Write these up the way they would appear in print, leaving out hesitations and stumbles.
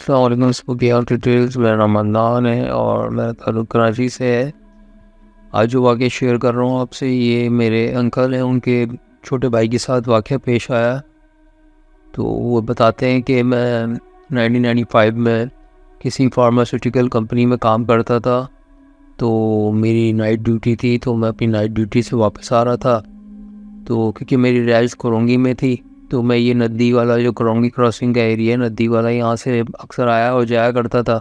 अस्सलाम वालेकुम स्पूकी और डिटेल्स। मेरा नाम अदनान है और मेरा ताल्लुक़ कराची से है। आज जो वाक़या शेयर कर रहा हूँ आपसे, ये मेरे अंकल हैं, उनके छोटे भाई के साथ वाक़या पेश आया। तो वो बताते हैं कि मैं 1995 में किसी फार्मास्यूटिकल कंपनी में काम करता था। तो मेरी नाइट ड्यूटी थी, तो मैं अपनी नाइट ड्यूटी से वापस आ रहा था। तो क्योंकि मेरी रिहाइश कुरंगी में थी, तो मैं ये नदी वाला जो कुरंगी क्रॉसिंग का एरिया है, नदी वाला, यहाँ से अक्सर आया और जाया करता था।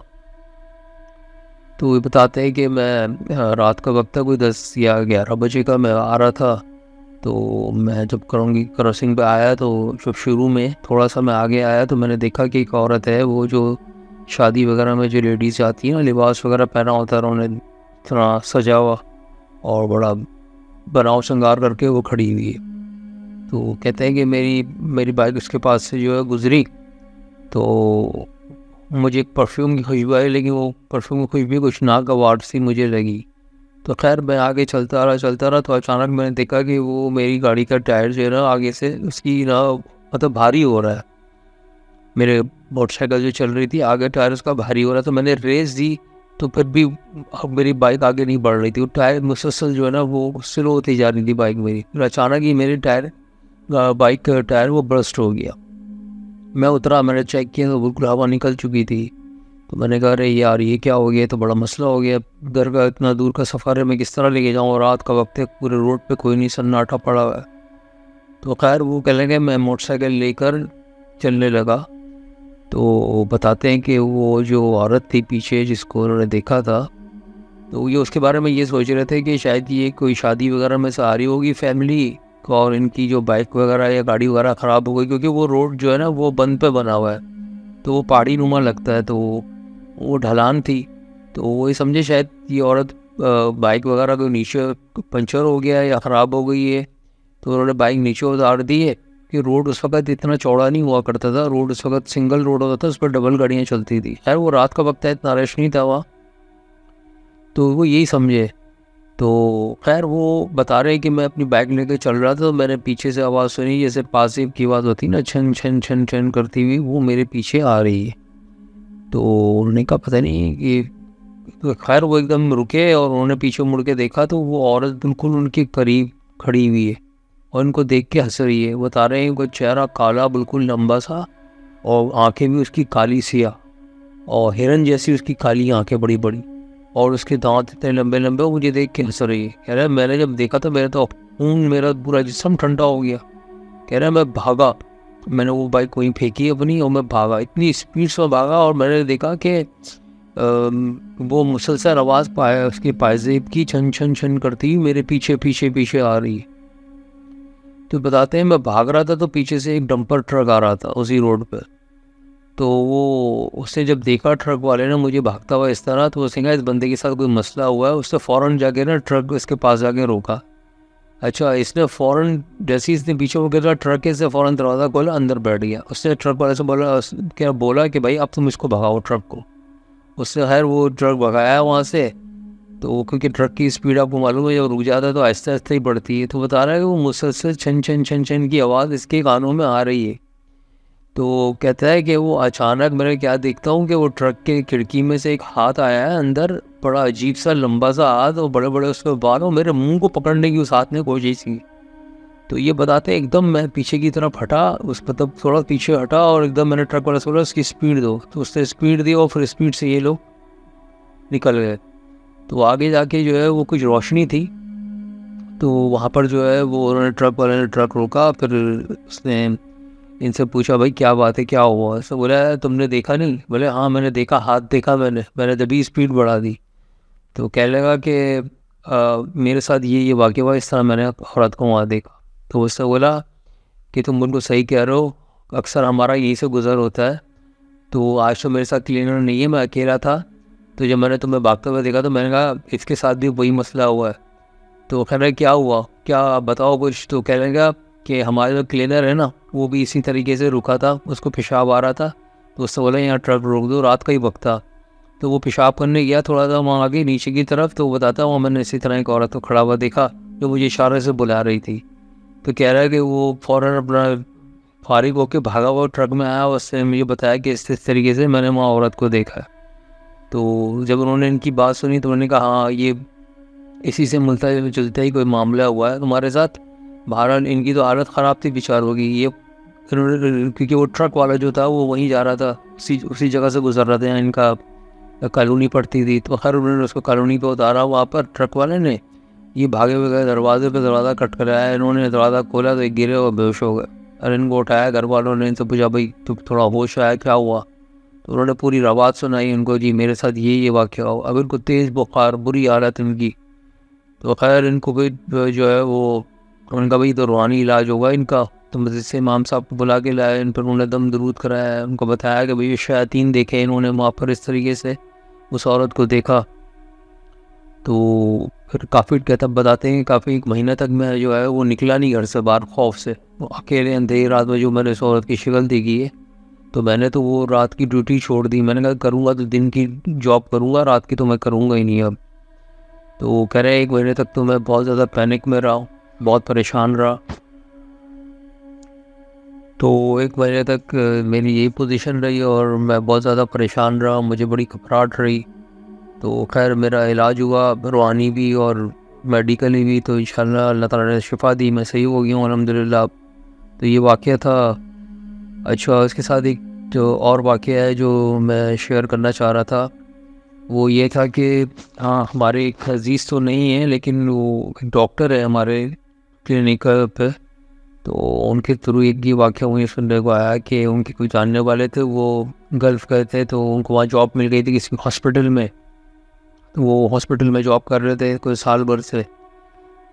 तो ये बताते हैं कि मैं रात का वक्त था, कोई 10 या 11 बजे का मैं आ रहा था। तो मैं जब कुरंगी क्रॉसिंग पे आया, तो जब शुरू में थोड़ा सा मैं आगे आया, तो मैंने देखा कि एक औरत है, वो जो शादी वगैरह में जो लेडीज़ जाती हैं ना, लिबास वगैरह पहना होता है उन्होंने, इतना सजा हुआ और बड़ा बनाव श्रृंगार करके वो खड़ी हुई है। तो कहते हैं कि मेरी बाइक उसके पास से जो है गुजरी, तो मुझे एक परफ्यूम की खुशबू आई, लेकिन वो परफ्यूम की खुशबू कुछ नागवार सी मुझे लगी। तो खैर मैं आगे चलता रहा, तो अचानक मैंने देखा कि वो मेरी गाड़ी का टायर जो है ना, आगे से उसकी ना मतलब भारी हो रहा है। मेरे मोटरसाइकिल जो चल रही थी, आगे टायर उसका भारी हो रहा था। तो मैंने रेस दी, तो फिर भी मेरी बाइक आगे नहीं बढ़ रही थी। वो टायर मुसलसल जो है ना, वो स्लो होती जा रही थी बाइक मेरी। फिर अचानक ही मेरे बाइक का टायर वो बर्स्ट हो गया। मैं उतरा, मैंने चेक किया तो बिल्कुल हवा निकल चुकी थी। तो मैंने कहा अरे यार, ये क्या हो गया, तो बड़ा मसला हो गया। घर का इतना दूर का सफ़र है, मैं किस तरह लेके जाऊँ, रात का वक्त है, पूरे रोड पे कोई नहीं, सन्नाटा पड़ा हुआ है। तो खैर वो कह लगे, मैं मोटरसाइकिल लेकर चलने लगा। तो बताते हैं कि वो जो औरत थी पीछे, जिसको उन्होंने देखा था, तो ये उसके बारे में ये सोच रहे थे कि शायद ये कोई शादी वगैरह में से आ रही होगी फैमिली को, और इनकी जो बाइक वगैरह या गाड़ी वगैरह ख़राब हो गई, क्योंकि वो रोड जो है ना, वो बंद पे बना हुआ है, तो वो पहाड़ी नुमा लगता है, तो वो ढलान थी। तो वही समझे शायद ये औरत बाइक वगैरह को नीचे पंचर हो गया है या ख़राब हो गई है, तो उन्होंने बाइक नीचे उतार दी है। कि रोड उस वक्त इतना चौड़ा नहीं हुआ करता था, रोड उस वक्त सिंगल रोड होता था, उस पर डबल गाड़ियाँ चलती थी। खैर वो रात का वक्त है, इतना रश नहीं था वहाँ, तो वो यही समझे। तो खैर वो बता रहे हैं कि मैं अपनी बाइक लेके चल रहा था, तो मैंने पीछे से आवाज़ सुनी, जैसे पासिव की आवाज़ होती ना, छन छन छन छन करती हुई, वो मेरे पीछे आ रही है। तो उन्होंने कहा पता नहीं कि, तो खैर वो एकदम रुके और उन्होंने पीछे मुड़ के देखा, तो वो औरत बिल्कुल उनके करीब खड़ी हुई है और उनको देख के हंस रही है। बता रहे हैं उनका चेहरा काला, बिल्कुल लंबा सा, और आंखें भी उसकी काली सिया, और हिरन जैसी उसकी काली आंखें बड़ी बड़ी, और उसके दांत इतने लंबे लंबे। वो मुझे देख के हंस रही है। कह रहा है मैंने जब देखा तो मेरा तो खून, मेरा पूरा जिस्म ठंडा हो गया। कह रहा है मैं भागा, मैंने वो बाइक वहीं फेंकी अपनी और मैं भागा, इतनी स्पीड से भागा, और मैंने देखा कि वो मुसलसल आवाज़ पाया उसके पायजेब की छन छन छन करती हुई मेरे पीछे पीछे पीछे आ रही है। तो बताते हैं मैं भाग रहा था, तो पीछे से एक डंपर ट्रक आ रहा था उसी रोड पर। तो वो उसने जब देखा ट्रक वाले ने मुझे भागता हुआ इस तरह, तो उसने कहा इस बंदे के साथ कोई मसला हुआ है। उसने फ़ौरन जाके ना ट्रक इसके पास जाके रोका। अच्छा, इसने फ़ौरन जैसे ही इसने पीछे हो गया, ट्रक के से फ़ौरन दरवाज़ा खोला, अंदर बैठ गया। उसने ट्रक वाले से बोला कि भाई अब तुम इसको भगाओ ट्रक को। उसने खैर वो ट्रक भगाया वहाँ से। तो क्योंकि ट्रक की स्पीड आपको मालूम है, जब रुक जाता है तो आहिस्ता आहिस्ता ही बढ़ती है। तो बता रहा है कि वो मुसलसल छन छन छन छन की आवाज़ इसके कानों में आ रही है। तो कहता है कि वो अचानक मैंने क्या देखता हूँ कि वो ट्रक के खिड़की में से एक हाथ आया है अंदर, बड़ा अजीब सा लंबा सा हाथ और बड़े बड़े उसके बाल, और मेरे मुंह को पकड़ने की उस हाथ ने कोशिश की। तो ये बताते हैं एकदम मैं पीछे की तरफ हटा, उस मतलब थोड़ा पीछे हटा, और एकदम मैंने ट्रक वाले से बोला उसकी स्पीड दो। तो उसने स्पीड दी और फिर स्पीड से ये लोग निकल गए। तो आगे जाके जो है वो कुछ रोशनी थी, तो वहाँ पर जो है वो उन्होंने ट्रक वाले ने ट्रक रोका। फिर उसने इनसे पूछा भाई क्या बात है, क्या हुआ। ऐसा बोला तुमने देखा नहीं? बोले हाँ मैंने देखा, हाथ देखा मैंने तभी स्पीड बढ़ा दी। तो कह लगा कि मेरे साथ ये वाक़या हुआ, इस तरह मैंने औरत को वहाँ देखा। तो उससे बोला कि तुम उनको सही कह रहे हो, अक्सर हमारा यहीं से गुजर होता है। तो आज तो मेरे साथ क्लीनर नहीं है, मैं अकेला था। तो जब मैंने तुम्हें भागते हुए देखा, तो मैंने कहा इसके साथ भी वही मसला हुआ है। तो कह रहे क्या हुआ, क्या बताओ कुछ। तो कह लगा कि हमारा जो क्लीनर है ना, वो भी इसी तरीके से रुका था, उसको पेशाब आ रहा था। तो उससे बोला यहाँ ट्रक रोक दो, रात का ही वक्त था। तो वो पेशाब करने गया थोड़ा सा वहाँ आगे नीचे की तरफ, तो वो बताता वहाँ मैंने इसी तरह एक औरत को खड़ा हुआ देखा, जो मुझे इशारे से बुला रही थी। तो कह रहा है कि वो फ़ौरन अपना फारिग होके भागा हुआ ट्रक में आया, उससे मुझे बताया कि इस तरीके से मैंने वहाँ औरत को देखा है। तो जब उन्होंने इनकी बात सुनी तो उन्होंने कहा हाँ ये इसी से मिलता जुलता ही कोई मामला हुआ है तुम्हारे साथ। बहरहाल इनकी तो हालत ख़राब थी बेचारों की। ये क्योंकि वो ट्रक वाला जो था वो वहीं जा रहा था, उसी जगह से गुजर रहा था, यहाँ इनका कॉलोनी पड़ती थी। तो खैर उन्होंने उसको कॉलोनी पे उतारा, वहाँ पर ट्रक वाले ने ये भागे हुए गए दरवाजे पे, दरवाज़ा खटखटाया, इन्होंने दरवाज़ा खोला तो एक गिरे और बेहोश हो गए। और इनको उठाया, घर वालों ने इनसे पूछा भाई तुम थोड़ा होश आया, क्या हुआ? तो उन्होंने पूरी रवात सुनाई इनको, जी मेरे साथ ये वाक़या हुआ। अब इनको तेज़ बुखार, बुरी हालत इनकी। तो खैर इनको भी जो है वो उनका भाई तो रूहानी इलाज होगा इनका। तो मस्जिद से इमाम साहब को बुला के लाए, इन पर उन्होंने दम दरूद कराया, उनको बताया कि भाई ये शयातीन देखे इन्होंने वहाँ पर इस तरीके से उस औरत को देखा। तो फिर काफ़ी कहता बताते हैं कि काफ़ी 1 महीने तक मैं जो है वो निकला नहीं घर से बाहर, खौफ से। वो अकेले अंधेरी रात में जो मैंने उस औरत की शक्ल देखी है, तो मैंने तो वो रात की ड्यूटी छोड़ दी। मैंने कहा करूँगा तो दिन की जॉब करूँगा, रात की तो मैं करूँगा ही नहीं अब। तो वो कह रहे 1 महीने तक तो मैं बहुत ज़्यादा पैनिक में रहा हूँ, बहुत परेशान रहा। तो 1 महीने तक मेरी यही पोजीशन रही और मैं बहुत ज़्यादा परेशान रहा, मुझे बड़ी घबराहट रही। तो खैर मेरा इलाज हुआ, रूहानी भी और मेडिकली भी, तो इंशाल्लाह अल्लाह ताला ने शिफा दी, मैं सही हो गया हूँ अल्हम्दुलिल्लाह। तो ये वाक़या था। अच्छा, उसके साथ एक जो और वाक़या है जो मैं शेयर करना चाह रहा था, वो ये था कि हाँ हमारे एक अज़ीज़ तो नहीं है, लेकिन वो एक डॉक्टर है हमारे क्लिनिक पे। तो उनके थ्रू एक ये वाक़या मुझे सुनने को आया कि उनके कोई जानने वाले थे, वो गल्फ़ गए थे, तो उनको वहाँ जॉब मिल गई थी किसी हॉस्पिटल में। तो वो हॉस्पिटल में जॉब कर रहे थे कोई साल भर से।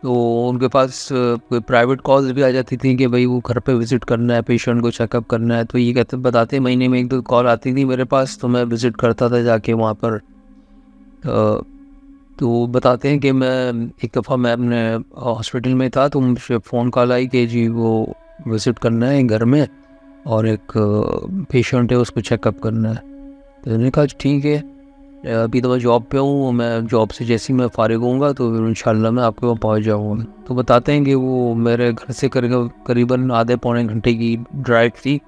तो उनके पास कोई प्राइवेट कॉल्स भी आ जाती थी कि भाई वो घर पे विज़िट करना है, पेशेंट को चेकअप करना है। तो ये कहते बताते महीने में 1-2 कॉल आती थी मेरे पास, तो मैं विज़िट करता था जाके वहाँ पर। तो बताते हैं कि मैं एक दफ़ा मैं अपने हॉस्पिटल में था, तो मुझे फ़ोन कॉल आई कि जी वो विज़िट करना है घर में और एक पेशेंट है उसको चेकअप करना है। तो मैंने कहा ठीक है, अभी तो मैं जॉब पे हूँ, मैं जॉब से जैसे ही मैं फ़ारिग होऊंगा तो इंशाल्लाह मैं आपके वहाँ पहुँच जाऊँगा। तो बताते हैं कि वो मेरे घर से करीबन आधे पौने घंटे की ड्राइव थी।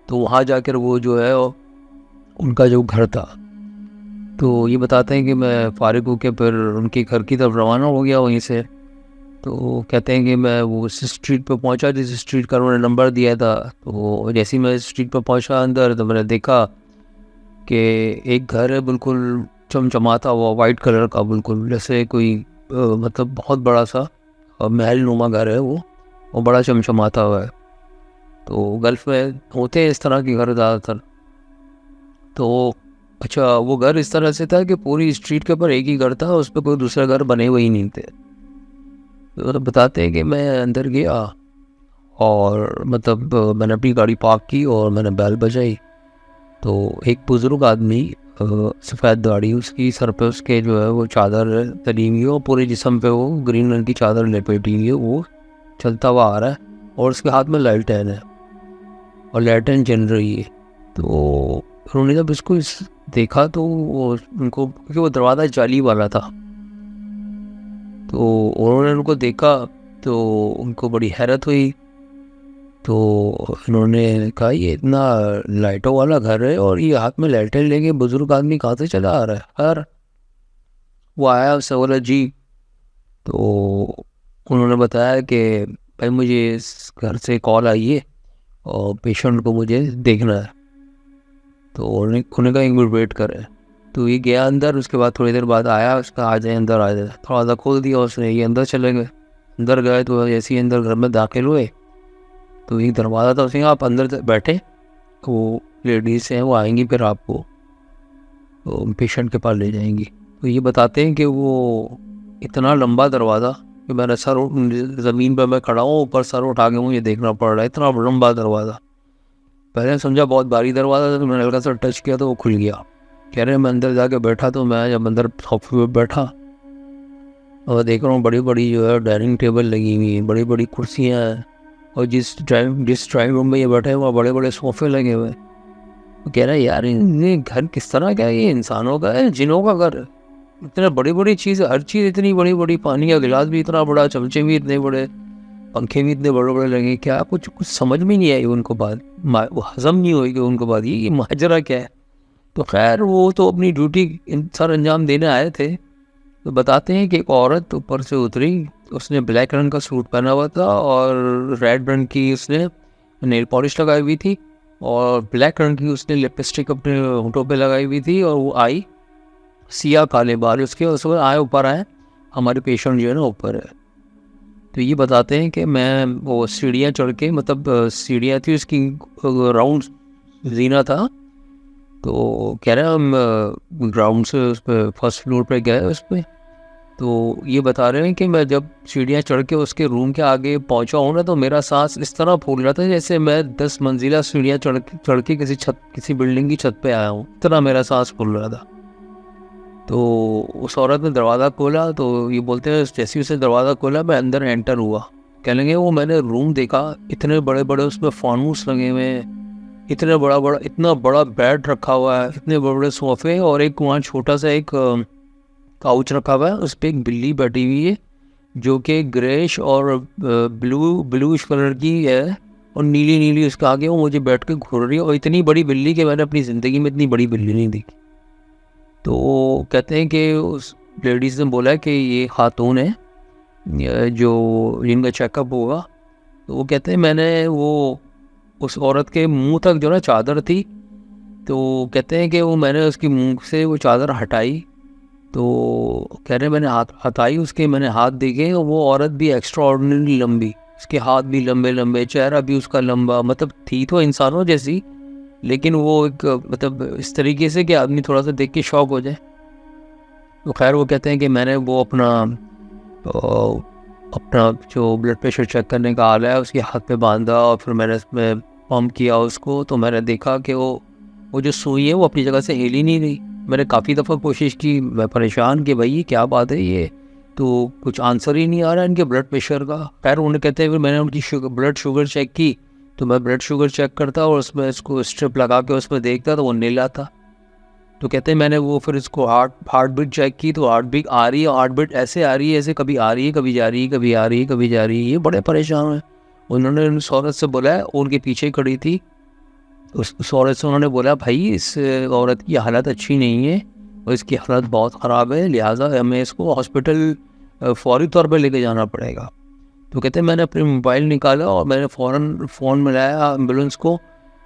तो वहाँ जाकर वो जो है उनका जो घर था, तो ये बताते हैं कि मैं फ़ारिग होकर फिर उनके घर की तरफ रवाना हो गया वहीं से। तो कहते हैं कि मैं वो उस स्ट्रीट पे पहुंचा जिस स्ट्रीट का उन्होंने नंबर दिया था। तो जैसे ही मैं स्ट्रीट पे पहुंचा अंदर, तो मैंने देखा कि एक घर है बिल्कुल चमचमाता हुआ, वाइट कलर का, बिल्कुल जैसे कोई मतलब बहुत बड़ा सा महल नुमा घर है वो बड़ा चमचमाता हुआ है। तो गल्फ़ में होते हैं इस तरह के घर ज़्यादातर। तो अच्छा, वो घर इस तरह से था कि पूरी स्ट्रीट के ऊपर एक ही घर था, उस पर कोई दूसरा घर बने हुए ही नहीं थे। तो बताते हैं कि मैं अंदर गया और मतलब मैंने अपनी गाड़ी पार्क की और मैंने बेल बजाई। तो एक बुज़ुर्ग आदमी, सफ़ेद दाढ़ी उसकी, सर पे उसके जो है वो चादर तली हुई है और पूरे जिस्म पे वो ग्रीन रंग की चादर लपेटी हुई है, वो चलता हुआ आ रहा है और उसके हाथ में लालटेन है और लालटेन जल रही है। तो उन्होंने जब इसको देखा तो उनको, क्योंकि वो दरवाज़ा जाली वाला था, तो उन्होंने उनको देखा तो उनको बड़ी हैरत हुई। तो उन्होंने कहा ये इतना लाइटों वाला घर है और ये हाथ में लाइटें लेके बुजुर्ग आदमी कहाँ से चला आ रहा है? खैर वो आया, उससे बोला जी। तो उन्होंने बताया कि भाई मुझे इस घर से कॉल आई है और पेशेंट को मुझे देखना है। तो उन्होंने कहा एक मिनट वेट करें। तो ये गया अंदर, उसके बाद थोड़ी देर बाद आया, उसका आ जाए अंदर आ जाए, थोड़ा सा खोल दिया उसने, ये अंदर चले गए। अंदर गए तो जैसे ही अंदर घर में दाखिल हुए तो एक दरवाज़ा था, उसने आप अंदर बैठे, वो लेडीज़ हैं वो आएंगी फिर आपको तो पेशेंट के पास ले जाएंगी। तो ये बताते हैं कि वो इतना लंबा दरवाज़ा कि मेरा सर ज़मीन पर मैं खड़ा हूँ, ऊपर सर उठा के मुझे देखना पड़ रहा है, इतना लंबा दरवाज़ा। पहले समझा बहुत भारी दरवाज़ा था, तो मैंने हल्का सा टच किया तो वो खुल गया। कह रहे मैं अंदर जाके बैठा, तो मैं जब अंदर सोफे पे बैठा और देख रहा हूँ बड़ी बड़ी जो है डाइनिंग टेबल लगी हुई है, बड़ी बड़ी कुर्सियाँ हैं और जिस ड्राइंग रूम में ये बैठे हैं वहाँ बड़े बड़े सोफ़े लगे हुए हैं। तो कह रहा है यार ये घर किस तरह का है, ये इंसानों का है जिनों का घर? इतने बड़ी बड़ी चीज़, हर चीज़ इतनी बड़ी बड़ी, पानी का गिलास भी इतना बड़ा, चमचे भी इतने बड़े पंखे भी इतने बड़े बड़े लगे, क्या कुछ कुछ समझ में नहीं आई उनको बात, वो हजम नहीं हुई कि उनको बात ये माजरा क्या है। तो खैर वो तो अपनी ड्यूटी सर अंजाम देने आए थे। तो बताते हैं कि एक औरत ऊपर से उतरी, उसने ब्लैक रंग का सूट पहना हुआ था और रेड रंग की उसने नेल पॉलिश लगाई हुई थी और ब्लैक रंग की उसने लिपस्टिक अपने होंठों पे लगाई हुई थी। और वो आई, सिया काले बाल उसके, उस वक्त आए ऊपर आए, हमारे पेशेंट जो है ना ऊपर है। तो ये बताते हैं कि मैं वो सीढ़ियाँ चढ़ के, मतलब सीढ़ियाँ थी उसकी, राउंड जीना था। तो कह रहे हैं हम ग्राउंड से उस पर फर्स्ट फ्लोर पे गए उस पर। तो ये बता रहे हैं कि मैं जब सीढ़ियाँ चढ़ के उसके रूम के आगे पहुंचा हूँ ना, तो मेरा सांस इस तरह फूल रहा था जैसे मैं 10 मंजिला सीढ़ियाँ चढ़ के किसी बिल्डिंग की छत पे आया हूँ, इतना मेरा सांस फूल रहा था। तो उस औरत ने दरवाज़ा खोला, तो ये बोलते हैं जैसे उसे दरवाज़ा खोला मैं अंदर एंटर हुआ। कह लेंगे वो मैंने रूम देखा, इतने बड़े बड़े उसमें फानूस लगे हुए हैं, इतना बड़ा बेड रखा हुआ है, इतने बड़े बड़े सोफ़े, और एक वहाँ छोटा सा एक काउच रखा हुआ है, उस पर एक बिल्ली बैठी हुई है जो कि ग्रेश और ब्लूइश कलर की है और नीली नीली उसके आगे वो मुझे बैठ के घूर रही है। और इतनी बड़ी बिल्ली कि मैंने अपनी ज़िंदगी में इतनी बड़ी बिल्ली नहीं देखी। तो कहते हैं कि उस लेडीज़ ने बोला कि ये खातून है जो जिनका चेकअप होगा। तो वो कहते हैं मैंने वो उस औरत के मुंह तक जो ना चादर थी, तो कहते हैं कि वो मैंने उसकी मुंह से वो चादर हटाई। तो कह रहे मैंने हाथ हटाई उसके, मैंने हाथ देखे और वो औरत भी एक्स्ट्रा ऑर्डिनरी लंबी, उसके हाथ भी लंबे लंबे, चेहरा भी उसका लंबा, मतलब थी तो इंसानों जैसी, लेकिन वो एक मतलब इस तरीके से कि आदमी थोड़ा सा देख के शॉक हो जाए। तो खैर वो कहते हैं कि मैंने वो अपना जो ब्लड प्रेशर चेक करने का आला है उसके हाथ पे बांधा और फिर मैंने इसमें पंप किया उसको। तो मैंने देखा कि वो जो सुई है वो अपनी जगह से हिल ही नहीं रही। मैंने काफ़ी दफ़ा कोशिश की, मैं परेशान कि भाई ये क्या बात है, ये तो कुछ आंसर ही नहीं आ रहा है इनके ब्लड प्रेशर का। खैर उन्हें कहते हैं फिर मैंने उनकी ब्लड शुगर चेक की। तो मैं ब्लड शुगर चेक करता और उसमें इसको स्ट्रिप लगा के उसमें देखता तो वो नीला आता। तो कहते हैं मैंने वो फिर इसको हार्ट बीट चेक की, तो हार्ट बीट आ रही है, हार्ट बीट ऐसे आ रही है ऐसे कभी आ रही है कभी जा रही है, कभी आ रही है कभी जा रही है। ये बड़े परेशान हैं। उन्होंने उस औरत से बोला है, उनके पीछे खड़ी थी, उस औरत से उन्होंने बोला भाई इस औरत की हालत अच्छी नहीं है और इसकी हालत बहुत ख़राब है, लिहाजा हमें इसको हॉस्पिटल फौरी तौर पर लेके जाना पड़ेगा। तो कहते हैं मैंने अपने मोबाइल निकाला और मैंने फ़ौरन फ़ोन मिलाया एम्बुलेंस को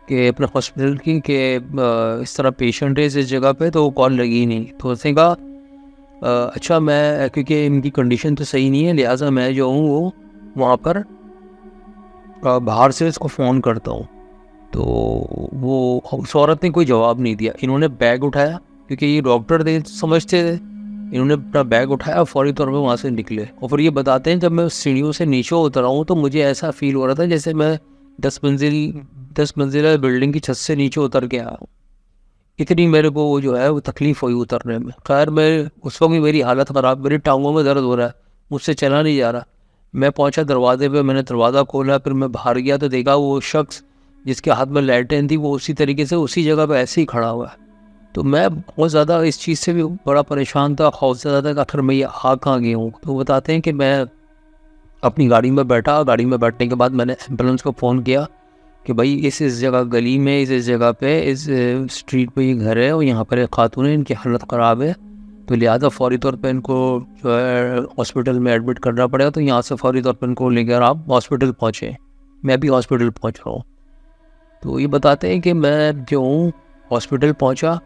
कि अपने हॉस्पिटल की कि इस तरह पेशेंट है इस जगह पे, तो वो कॉल लगी ही नहीं। तो उसने कहा अच्छा मैं, क्योंकि इनकी कंडीशन तो सही नहीं है, लिहाजा मैं जो हूँ वो वहाँ पर बाहर से इसको फ़ोन करता हूँ। तो वो उस औरत ने कोई जवाब नहीं दिया। इन्होंने बैग उठाया, क्योंकि ये डॉक्टर थे समझते थे, इन्होंने अपना बैग उठाया, फौरी तौर पे वहाँ से निकले। और फिर ये बताते हैं जब मैं उस सीढ़ियों से नीचे उतरा हूँ तो मुझे ऐसा फील हो रहा था जैसे मैं 10 मंजिला बिल्डिंग की छत से नीचे उतर के आया हूँ। इतनी मेरे को वो जो है वो तकलीफ़ हुई उतरने में। खैर मैं उस वक्त भी मेरी हालत ख़राब, मेरी टांगों में दर्द हो रहा है, मुझसे चला नहीं जा रहा। मैं पहुँचा दरवाजे पे, मैंने दरवाज़ा खोला, फिर मैं बाहर गया तो देखा वो शख्स जिसके हाथ में लैट्रिन थी वो उसी तरीके से उसी जगह पे ऐसे ही खड़ा हुआ है। तो मैं बहुत ज़्यादा इस चीज़ से भी बड़ा परेशान था, खौफ से ज़्यादा कि आखिर मैं ये आ कहाँ गया हूँ। तो बताते हैं कि मैं अपनी गाड़ी में बैठा, गाड़ी में बैठने के बाद मैंने एम्बुलेंस को फ़ोन किया कि भाई इस जगह गली में, इस जगह पे, इस स्ट्रीट पे ये घर है और यहाँ पर एक खातून है, इनकी हालत ख़राब है, तो लिहाजा फ़ौरी तौर पे इनको जो है हॉस्पिटल में एडमिट करना पड़ेगा। तो यहाँ से फ़ौरी तौर पे इनको लेकर आप हॉस्पिटल पहुँचे। मैं भी हॉस्पिटल पहुँच रहा हूँ। तो ये बताते हैं कि मैं जो हूँ हॉस्पिटल पहुँचा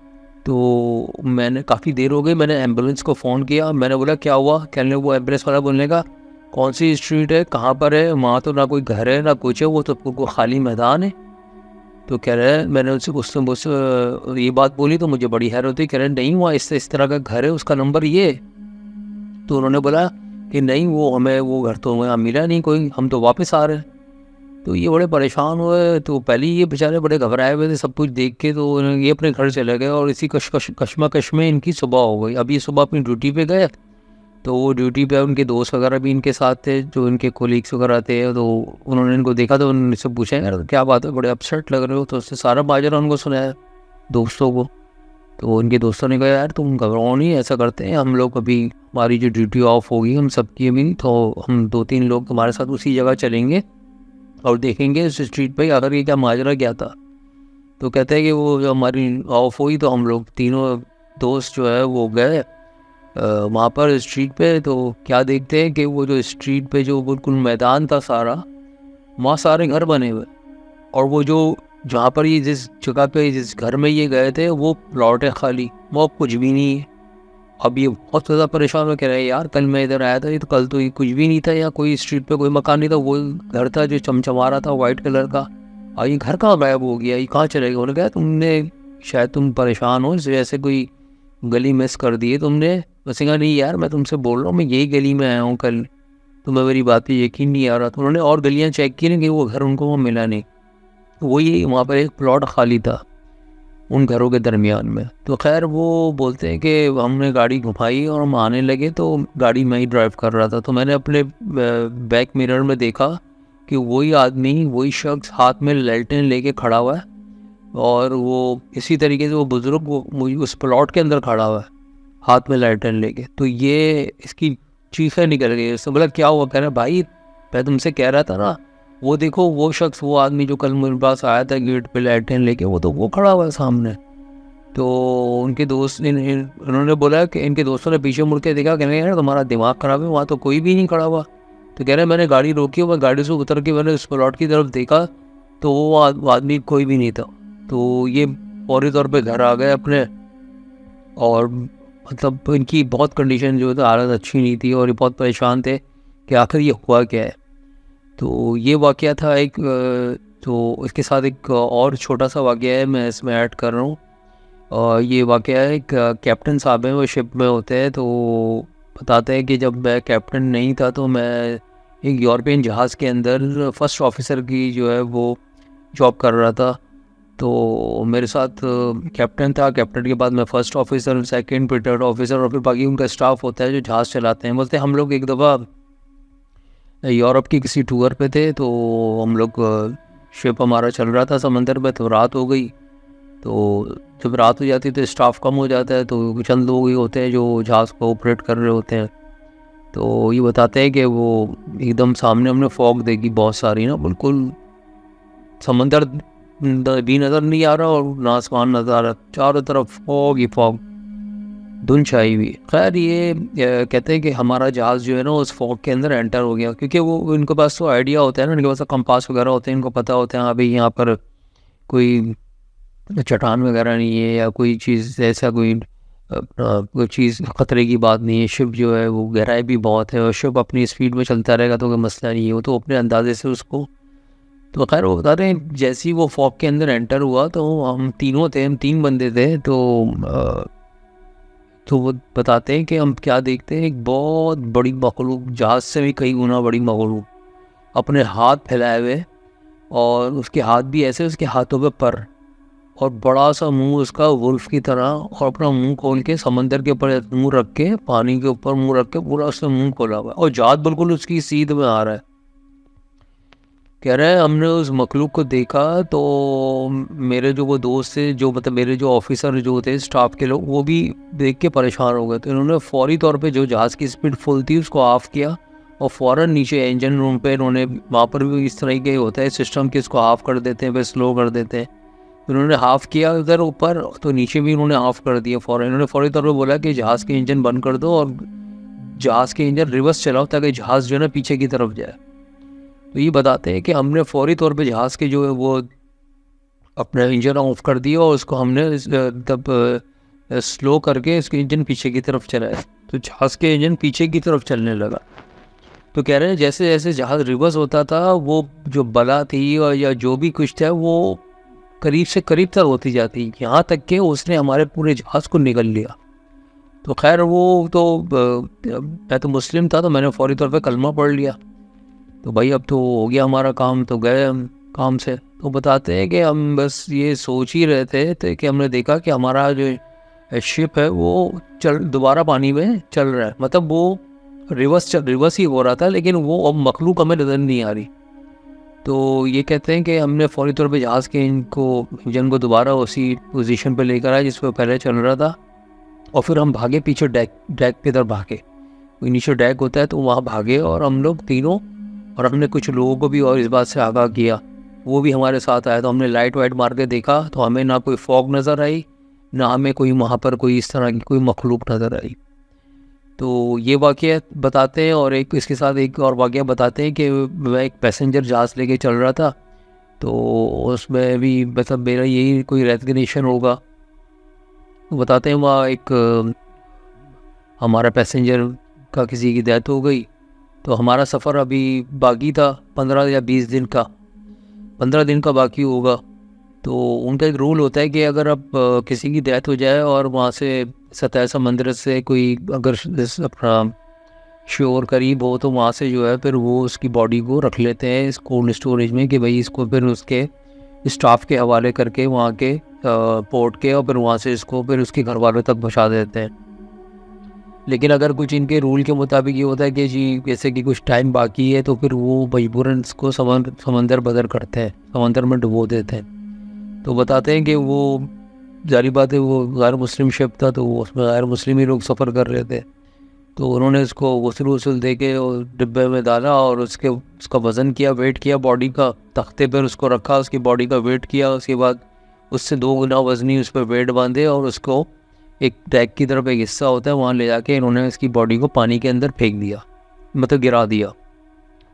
तो मैंने काफ़ी देर हो गई, मैंने एम्बुलेंस को फ़ोन किया, मैंने बोला क्या हुआ। कहने वो एम्बुलेंस वाला बोलने का कौन सी स्ट्रीट है, कहाँ पर है, वहाँ तो ना कोई घर है ना कुछ है, वो तो पूरा खाली मैदान है। तो कह रहे हैं, मैंने उनसे मुझसे ये बात बोली तो मुझे बड़ी हैरत हुई। कह रहे नहीं वहाँ इस तरह का घर है, उसका नंबर ये। तो उन्होंने बोला कि नहीं वो हमें वो घर तो वहाँ मिला नहीं कोई, हम तो वापस आ रहे हैं। तो ये बड़े परेशान हुए। तो पहले ये बेचारे बड़े घबराए हुए थे सब कुछ देख के, तो ये अपने घर चले गए और इसी कश्मकश में इनकी सुबह हो गई। अब ये सुबह अपनी ड्यूटी पे गए, तो वो ड्यूटी पे उनके दोस्त वगैरह भी इनके साथ थे, जो इनके कोलीग्स वगैरह थे। तो उन्होंने इनको देखा तो उन्होंने सब पूछा यार क्या बात है, बड़े अपसेट लग रहे हो। तो उससे सारा माजरा उनको सुनाया दोस्तों को। तो उनके दोस्तों ने कहा यार तुम घबराओ नहीं, ऐसा करते हैं हम लोग अभी हमारी जो ड्यूटी ऑफ होगी हम सबकी अभी, तो हम 2-3 लोग तुम्हारे साथ उसी जगह चलेंगे और देखेंगे उस स्ट्रीट पे आखिर ये क्या माजरा क्या था। तो कहते हैं कि वो जो हमारी ऑफ हुई तो हम लोग तीनों दोस्त जो है वो गए वहाँ पर स्ट्रीट पे। तो क्या देखते हैं कि वो जो स्ट्रीट पे जो बिल्कुल मैदान था सारा, वहाँ सारे घर बने हुए, और वो जो जहाँ पर ये जिस जगह पे जिस घर में ये गए थे वो प्लॉट है खाली, वो कुछ भी नहीं है। अब ये बहुत ज़्यादा परेशान हो, कह रहे हैं यार कल मैं इधर आया था ये तो कल तो ये कुछ भी नहीं था, या कोई स्ट्रीट पे कोई मकान नहीं था, वो घर था जो चमचमा रहा था वाइट कलर का, और ये घर कहाँ गायब हो गया, ये कहाँ चले गए। उन्होंने कहा तुमने शायद तुम परेशान हो इस वजह से कोई गली मिस कर दी है तुमने। वैसे कहा नहीं यार मैं तुमसे बोल रहा हूँ, मैं यही गली में आया हूँ कल, तुम्हें मेरी बात पे यकीन नहीं आ रहा। तो उन्होंने और गलियाँ चेक की, कि वो घर उनको वहाँ मिला नहीं। तो वही वहाँ पर एक प्लॉट खाली था उन घरों के दरमियान में। तो खैर वो बोलते हैं कि हमने गाड़ी घुमाई और हम आने लगे तो गाड़ी मैं ही ड्राइव कर रहा था, तो मैंने अपने बैक मिरर में देखा कि वही आदमी, वही शख्स हाथ में लैल्टेन लेके खड़ा हुआ है, और वो इसी तरीके से वो बुज़ुर्ग वो उस प्लॉट के अंदर खड़ा हुआ है हाथ में लैल्टेन लेके। तो ये इसकी चीखें निकल गई। उसने बोला क्या हुआ? कह रहा भाई मैं तुमसे कह रहा था ना, वो देखो वो शख्स, वो आदमी जो कल मेरे पास आया था गेट पे लैट्रिन लेके, वो तो वो खड़ा हुआ है सामने। तो उनके दोस्त उन्होंने बोला कि इनके दोस्तों ने पीछे मुड़ के देखा, कहने यार तुम्हारा दिमाग ख़राब है, वहाँ तो कोई भी नहीं खड़ा हुआ। तो कह रहे मैंने गाड़ी रोकी और मैं गाड़ी से उतर के मैंने उस प्लॉट की तरफ देखा तो वो आदमी कोई भी नहीं था। तो ये फौरी तौर पर घर आ गए अपने, और मतलब इनकी बहुत कंडीशन जो था, हालत अच्छी नहीं थी और ये बहुत परेशान थे कि आखिर ये हुआ क्या है। तो ये वाक़या था एक। तो इसके साथ एक और छोटा सा वाक़या है मैं इसमें ऐड कर रहा हूँ, और ये वाक़या है एक कैप्टन साहब हैं, वो शिप में होते हैं। तो बताते हैं कि जब मैं कैप्टन नहीं था तो मैं एक यूरोपियन जहाज़ के अंदर फर्स्ट ऑफिसर की जो है वो जॉब कर रहा था। तो मेरे साथ कैप्टन था, कैप्टन के बाद मैं फ़र्स्ट ऑफिसर, सेकंड, फिर थर्ड ऑफिसर, और फिर बाकी उनका स्टाफ होता है जो जहाज़ चलाते हैं। बोलते हैं हम लोग एक दफ़ा यूरोप की किसी टूर पे थे, तो हम लोग शिप हमारा चल रहा था समंदर में, तो रात हो गई। तो जब रात हो जाती है तो स्टाफ कम हो जाता है, तो चंद लोग ही होते हैं जो जहाज़ को ऑपरेट कर रहे होते हैं। तो ये बताते हैं कि वो एकदम सामने हमने फॉग देखी बहुत सारी ना, बिल्कुल समंदर भी नज़र नहीं आ रहा और ना आसमान नज़र आ रहा, चारों तरफ फॉग ही फॉग, धुंध छाई हुई। खैर ये कहते हैं कि हमारा जहाज़ जो है ना उस फॉग के अंदर एंटर हो गया, क्योंकि वो इनके पास तो आइडिया होता है ना, इनके पास कंपास वगैरह होते हैं, इनको पता होता है हाँ भाई यहाँ पर कोई चट्टान वगैरह नहीं है या कोई चीज़ ऐसा कोई चीज़ ख़तरे की बात नहीं है। शिप जो है वो गहराई भी बहुत है और शिप अपनी स्पीड में चलता रहेगा तो कोई मसला नहीं है, वो तो अपने अंदाजे से उसको। तो खैर वो बता रहे हैं जैसे ही वो फॉग के अंदर एंटर हुआ तो हम तीनों थे, हम 3 बंदे थे। तो वो बताते हैं कि हम क्या देखते हैं, एक बहुत बड़ी मखलूक, जहाज़ से भी कई गुना बड़ी मखलूक, अपने हाथ फैलाए हुए, और उसके हाथ भी ऐसे, उसके हाथों पे पर, और बड़ा सा मुंह उसका वुल्फ की तरह, और अपना मुंह खोल के समंदर के ऊपर मुंह रख के, पानी के ऊपर मुंह रख के पूरा उसका मुंह खोला हुआ है, और जहाज़ बिल्कुल उसकी सीध में आ रहा है। कह रहे हैं हमने उस मखलूक को देखा तो मेरे जो वो दोस्त थे, जो मतलब मेरे जो ऑफिसर जो थे स्टाफ के लोग, वो भी देख के परेशान हो गए। तो इन्होंने फौरी तौर पे जो जहाज़ की स्पीड फुल थी उसको ऑफ़ किया, और फ़ौरन नीचे इंजन रूम पे इन्होंने, वहाँ पर भी इस तरह के होता है सिस्टम कि इसको ऑफ़ कर देते हैं फिर स्लो कर देते हैं। उन्होंने हाफ़ किया उधर ऊपर, तो नीचे भी उन्होंने ऑफ़ कर दिया फ़ौरन। इन्होंने फौरी तौर पर बोला कि जहाज़ के इंजन बंद कर दो और जहाज़ के इंजन रिवर्स चलाओ ताकि जहाज़ जो है ना पीछे की तरफ जाए। तो ये बताते हैं कि हमने फौरी तौर पे जहाज़ के जो है वो अपना इंजन ऑफ कर दिया, और उसको हमने तब स्लो करके इसके इंजन पीछे की तरफ चलाया, तो जहाज़ के इंजन पीछे की तरफ चलने लगा। तो कह रहे हैं जैसे जैसे जहाज़ रिवर्स होता था वो जो बला थी और या जो भी कुछ था वो करीब से करीब तक होती जाती, यहाँ तक कि उसने हमारे पूरे जहाज़ को निगल लिया। तो खैर वो तो मैं तो मुस्लिम था, तो मैंने फौरी तौर पे कलमा पढ़ लिया। तो भाई अब तो हो गया हमारा काम, तो गए हम काम से। तो बताते हैं कि हम बस ये सोच ही रहे थे तो कि हमने देखा कि हमारा जो शिप है वो दोबारा पानी में चल रहा है, मतलब वो रिवर्स ही हो रहा था, लेकिन वो अब मखलूक हमें नज़र नहीं आ रही। तो ये कहते हैं कि हमने फ़ौरी तौर पे जहाज़ के इंजन को दोबारा उसी पोजीशन पे लेकर आए जिस पे पहले चल रहा था, और फिर हम भागे पीछे डेक पे तरफ भागे। कोई नीचे डेक होता है तो वहाँ भागे, और हम लोग तीनों, और हमने कुछ लोगों को भी और इस बात से आगाह किया, वो भी हमारे साथ आया। तो हमने लाइट वाइट मार के देखा तो हमें ना कोई फॉग नज़र आई, ना हमें कोई वहाँ पर कोई इस तरह की कोई मखलूक नज़र आई। तो ये वाक़या बताते हैं, और एक इसके साथ एक और वाक़या बताते हैं कि मैं एक पैसेंजर जहाज़ लेके चल रहा था, तो उसमें भी मतलब मेरा यही कोई रेजिग्नेशन होगा। तो बताते हैं वहाँ एक हमारा पैसेंजर का किसी की डेथ हो गई, तो हमारा सफ़र अभी बाकी था 15 या 20 दिन का, 15 दिन का बाकी होगा। तो उनका एक रूल होता है कि अगर अब किसी की डेथ हो जाए और वहाँ से सतह समंदर से कोई अगर अपना श्योर करीब हो, तो वहाँ से जो है फिर वो उसकी बॉडी को रख लेते हैं इस कोल्ड स्टोरेज में, कि भाई इसको फिर उसके स्टाफ के हवाले करके वहाँ के पोर्ट के, और फिर वहाँ से इसको फिर उसके घर वालों तक पहुँचा देते हैं। लेकिन अगर कुछ इनके रूल के मुताबिक ये होता है कि जी जैसे कि कुछ टाइम बाकी है, तो फिर वो मजबूरन इसको समंदर बदर करते हैं, समंदर में डुबो देते हैं। तो बताते हैं कि वो जारी बात है, वो गैर मुस्लिम शिप था, तो वो उसमें गैर मुस्लिम ही लोग सफ़र कर रहे थे। तो उन्होंने इसको गुस्ल वुसल दे के डिब्बे में डाला, और उसका वज़न किया, वेट किया बॉडी का, तख्ते पर उसको रखा, उसकी बॉडी का वेट किया, उसके बाद उससे 2 गुना वज़नी उस पर वेट बांधे, और उसको एक टैग की तरफ एक हिस्सा होता है वहाँ ले जाके इन्होंने इसकी बॉडी को पानी के अंदर फेंक दिया, मतलब गिरा दिया,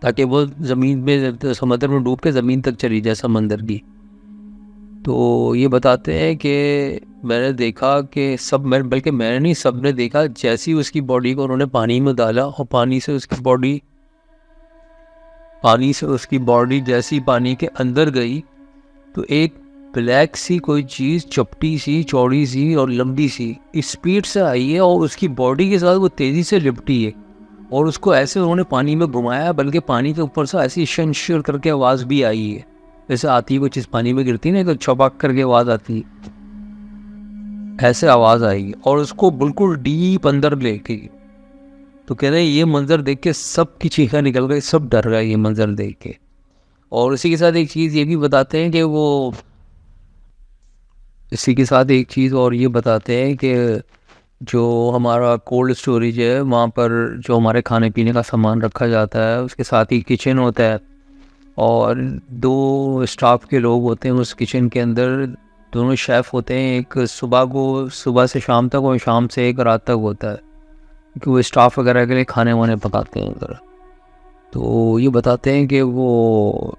ताकि वो ज़मीन में समंदर में डूब के ज़मीन तक चली जाए समंदर की। तो ये बताते हैं कि मैंने देखा कि बल्कि मैंने नहीं, सब ने देखा, जैसी उसकी बॉडी को उन्होंने पानी में डाला, और पानी से उसकी बॉडी जैसी पानी के अंदर गई, तो एक ब्लैक सी कोई चीज़, चपटी सी, चौड़ी सी और लंबी सी, स्पीड से आई है, और उसकी बॉडी के साथ वो तेज़ी से लिपटी है, और उसको ऐसे उन्होंने पानी में घुमाया, बल्कि पानी के ऊपर से ऐसी शंशर करके आवाज़ भी आई है, जैसे आती है कोई चीज़ पानी में गिरती है ना, तो छपाक करके आवाज़ आती है, ऐसे आवाज़ आई, और उसको बिल्कुल डीप अंदर लेके। तो कह रहे हैं ये मंज़र देख के सब की चीखें निकल गई, सब डर गए ये मंज़र देख के। और इसी के साथ एक चीज़ ये भी बताते हैं कि ये बताते हैं कि जो हमारा कोल्ड स्टोरेज है, वहाँ पर जो हमारे खाने पीने का सामान रखा जाता है, उसके साथ ही किचन होता है, और 2 स्टाफ के लोग होते हैं उस किचन के अंदर, दोनों शेफ़ होते हैं, एक सुबह से शाम तक, और शाम से एक रात तक होता है, क्योंकि वो स्टाफ वगैरह के लिए खाने वाने पकाते हैं उधर। तो ये बताते हैं कि वो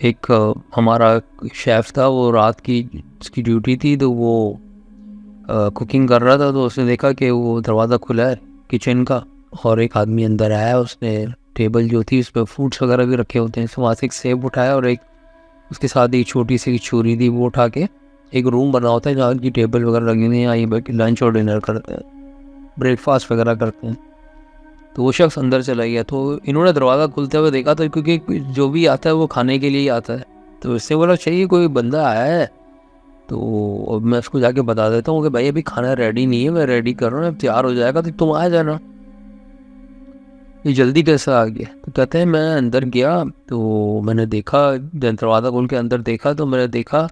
एक हमारा शेफ़ था, वो रात की उसकी ड्यूटी थी, तो वो कुकिंग कर रहा था, तो उसने देखा कि वो दरवाज़ा खुला है किचन का, और एक आदमी अंदर आया, उसने टेबल जो थी उस पर फ्रूट्स वगैरह भी रखे होते हैं, वहाँ से एक सेब उठाया, और एक उसके साथ एक छोटी सी छुरी थी, वो उठा के एक रूम बना होता है जहाँ की टेबल वगैरह लगी हुई है, यहाँ ये बैठ के लंच और डिनर करते हैं, ब्रेकफास्ट वगैरह करते हैं। तो वो शख्स अंदर चला गया, तो इन्होंने दरवाज़ा खुलते हुए देखा, तो क्योंकि जो भी आता है वो खाने के लिए ही आता है, तो इससे बोला चाहिए कोई बंदा आया है, तो मैं उसको जाके बता देता हूँ कि भाई अभी खाना रेडी नहीं है, मैं रेडी कर रहा हूँ, अब तैयार हो जाएगा तो तुम आ जाना। ये जल्दी कैसे आ गया? तो कहते हैं मैं अंदर गया, तो मैंने देखा, दरवाज़ा खोल के अंदर देखा, तो मैंने देखा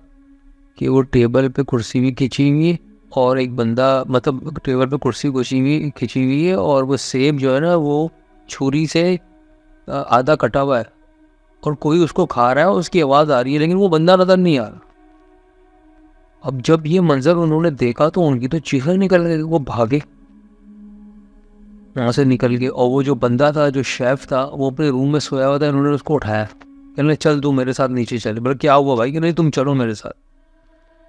कि वो टेबल पे कुर्सी भी खिंची हुई, और एक बंदा, मतलब टेबल पे कुर्सी खिंची हुई है, और वो सेब जो है ना, वो छुरी से आधा कटा हुआ है, और कोई उसको खा रहा है, उसकी आवाज़ आ रही है, लेकिन वो बंदा नज़र नहीं आ रहा। अब जब ये मंजर उन्होंने देखा तो उनकी तो चीखें निकल गई, वो भागे वहाँ से निकल के, और वो जो बंदा था, जो शेफ़ था, वो अपने रूम में सोया हुआ था, इन्होंने उसको उठाया, कहने चल तू मेरे साथ नीचे चल। बोले क्या हुआ भाई? कि नहीं तुम चलो मेरे साथ।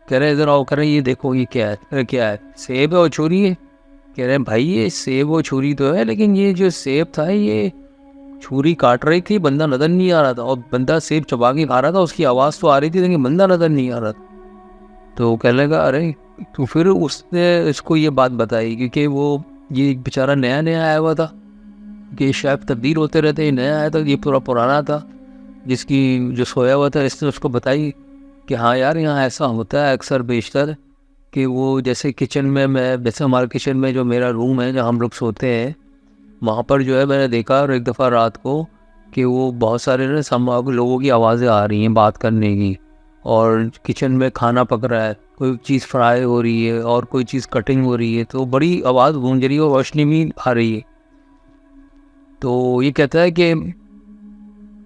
कह रहे इधर आओ। कह रहे ये देखो ये क्या है? अरे क्या है? सेब है और छुरी है। कह रहे भाई ये सेब और छुरी तो है, लेकिन ये जो सेब था ये छुरी काट रही थी, बंदा नज़र नहीं आ रहा था, और बंदा सेब चबा के खा रहा था, उसकी आवाज़ तो आ रही थी लेकिन बंदा नज़र नहीं आ रहा था। तो कहने लगा अरे, तो फिर उसने इसको ये बात बताई, क्योंकि वो ये बेचारा नया नया आया हुआ था, कि शेफ़ तब्दील होते रहते, नया आया था, ये पूरा पुराना था जिसकी जो सोया हुआ था। इसने उसको बताई कि हाँ यार यहाँ ऐसा होता है अक्सर बेशतर, कि वो जैसे किचन में जैसे हमारे किचन में जो मेरा रूम है जहाँ हम लोग सोते हैं, वहाँ पर जो है मैंने देखा और एक दफ़ा रात को कि वो बहुत सारे ना सम लोगों की आवाज़ें आ रही हैं बात करने की, और किचन में खाना पक रहा है, कोई चीज़ फ्राई हो रही है और कोई चीज़ कटिंग हो रही है, तो बड़ी आवाज़ गूंज रही है और रोशनी भी आ रही है। तो ये कहता है कि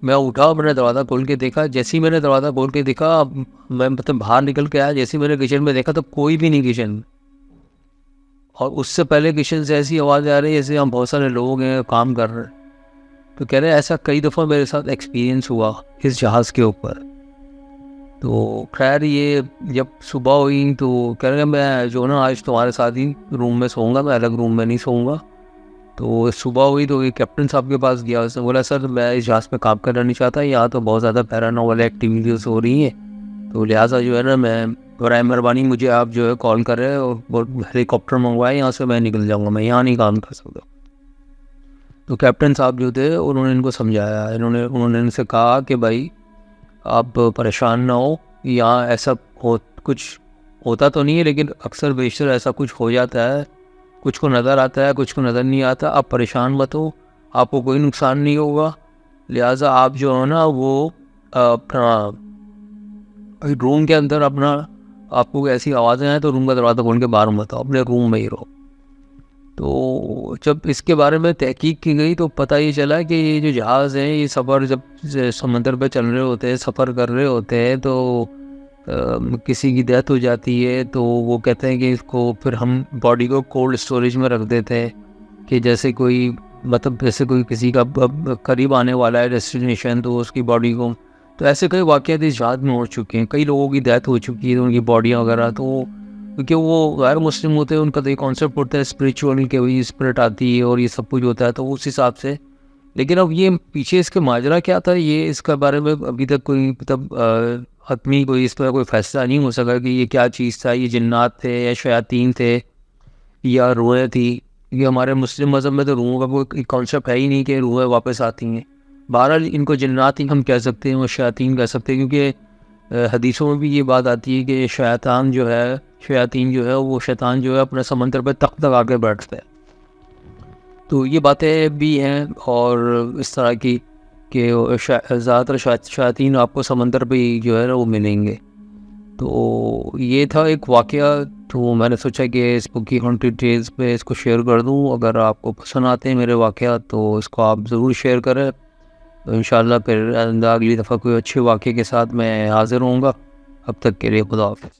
मैं उठा, मैंने दरवाज़ा खोल के देखा। जैसे ही मैंने दरवाज़ा खोल के देखा, मैं मतलब बाहर निकल के आया, जैसे ही मैंने किचन में देखा तो कोई भी नहीं किचन में। और उससे पहले किचन से ऐसी आवाज़ आ रही है जैसे हम बहुत सारे लोग हैं काम कर रहे हैं। तो कह रहे हैं ऐसा कई दफ़ा मेरे साथ एक्सपीरियंस हुआ इस जहाज़ के ऊपर। तो खैर ये जब सुबह हुई तो कह रहे हैं मैं जो ना आज तुम्हारे साथ ही रूम में सोऊंगा, मैं अलग रूम में नहीं सोऊंगा। तो सुबह हुई तो ये कैप्टन साहब के पास गया, उसने बोला सर मैं इस जहाज़ में काम करना नहीं चाहता, यहाँ तो बहुत ज़्यादा पैरानॉर्मल एक्टिविटीज़ हो रही हैं, तो लिहाजा जो है ना मैं बराए मेहरबानी मुझे आप जो है कॉल कर रहे हैं और हेलीकॉप्टर मंगवाए, यहाँ से मैं निकल जाऊँगा, मैं यहाँ नहीं काम कर सकता। तो कैप्टन साहब जो थे उन्होंने इनको समझाया, उन्होंने इनसे कहा कि भाई आप परेशान ना हो, यहाँ ऐसा कुछ होता तो नहीं है, लेकिन अक्सर बेशतर ऐसा कुछ हो जाता है, कुछ को नज़र आता है कुछ को नज़र नहीं आता। आप परेशान मत हो, आपको कोई नुकसान नहीं होगा, लिहाजा आप जो है ना वो अपना रूम के अंदर अपना, आपको ऐसी आवाज़ें आए तो रूम का दरवाज़ा खोल के बाहर मत आओ, अपने रूम में ही रहो। तो जब इसके बारे में तहकीक की गई तो पता ये चला कि ये जो जहाज़ हैं ये सफ़र जब समंदर पे चल रहे होते हैं, सफ़र कर रहे होते हैं, तो किसी की डेथ हो जाती है तो वो कहते हैं कि इसको फिर हम बॉडी को कोल्ड स्टोरेज में रख देते हैं, कि जैसे कोई मतलब जैसे कोई किसी का करीब आने वाला है डेस्टिनेशन, तो उसकी बॉडी को, तो ऐसे कई वाक़यात इस जहाज़ में हो चुके हैं, कई लोगों की डेथ हो चुकी है उनकी बॉडियाँ वगैरह। तो क्योंकि वो गैर मुस्लिम होते हैं, उनका तो ये कॉन्सेप्ट होता है स्पिरिचुअल के वही स्पिरिट आती है और ये सब कुछ होता है, तो उस हिसाब से। लेकिन अब ये पीछे इसके माजरा क्या था, ये इसके बारे में अभी तक कोई मतलब हतमी कोई इस पर कोई फैसला नहीं हो सका कि ये क्या चीज़ था, ये जिन्नात थे या शयातीन थे या रूहें थी। ये हमारे मुस्लिम मज़हब में तो रूहों का कोई कॉन्सेप्ट है ही नहीं कि रूहें वापस आती हैं। बहरहाल इनको जिन्नात ही हम कह सकते हैं और शयातीन कह सकते हैं, क्योंकि हदीसों में भी ये बात आती है कि शयातीन जो है वो शैतान जो है अपने समंदर पर तख्त लगा के बैठता है। तो ये बातें भी हैं और इस तरह की कि ज़्यादातर शयातीन आपको समंदर पे ही जो है ना वो मिलेंगे। तो ये था एक वाक़या, तो मैंने सोचा कि इस बुक की हॉन्टेड टेल्स पे इसको शेयर कर दूँ। अगर आपको पसंद आते हैं मेरे वाक़यात तो इसको आप ज़रूर शेयर करें। तो इंशाअल्लाह फिर अगली दफ़ा कोई अच्छे वाक़ये के साथ मैं हाज़िर होऊंगा। अब तक के लिए खुदा हाफ़िज़।